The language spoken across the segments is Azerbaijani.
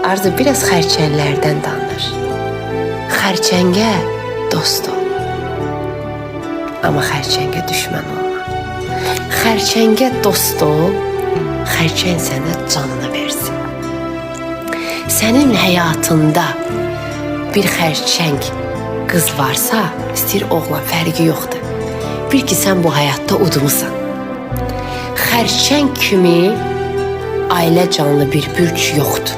Arzu biraz xərçənglərdən danış. Xərçəngə dost ol. Amma xərçəngə düşmən olma. Xərçəngə dost ol, xərçəng sənə canını versin. Sənin həyatında bir xərçəng qız varsa, istəyir oğlan, fərqi yoxdur. Bil ki, sən bu həyatda udmusan. Xərçəng kimi ailə canlı bir bürc yoxdur.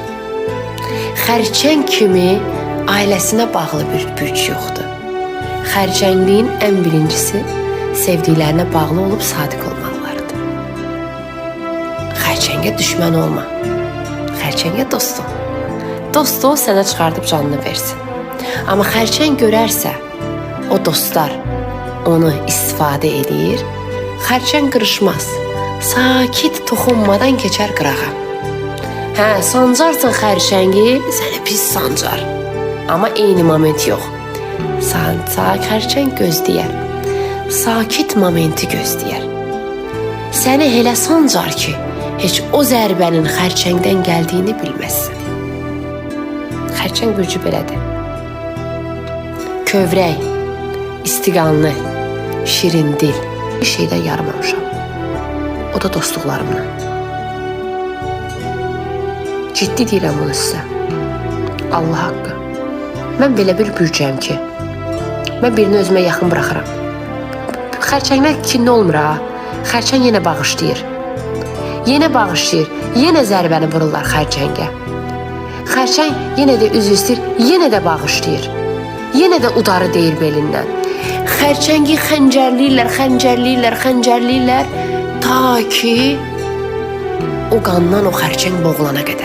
Xərçəng kimi ailəsinə bağlı bir bürc yoxdur. Xərçəngliyin ən birincisi sevdiklərinə bağlı olub sadiq olmalılardır. Xərçəngə düşmən olma. Xərçəngə dost ol. Dost ol, sənə çıxardıb canını versin. Amma xərçəng görərsə, o dostlar onu istifadə edir, xərçəng qırışmaz. Sakit toxunmadan keçər qırağa. Sancarsan xərçəngi, səni pis sancar. Amma eyni moment yox. Xərçəng gözləyər. Sakit momenti gözləyər. Səni elə sancar ki, heç o zərbənin xərçəngdən gəldiyini bilməzsin. Xərçəng bürcü belədir. Kövrək, istiqanlı, şirin dil. Bir şeydən yarımamışam. O da dostluqlarımla. Ciddi deyirəm bunu sizə. Allah haqqı. Mən belə bir bürcəyəm ki, mən birini özümə yaxın buraxıram. Xərçənglər kinli olmur ha. Xərçəng yenə bağışlayır. Yenə bağışlayır. Yenə zərbəni vururlar xərçəngə. Xərçəng yenə də üzr istəyir, yenə də bağışlayır. Yenə də udarı deyir belindən. Xərçəngi xəncərləyirlər, ta ki o qandan o xərçəng boğulana qədər.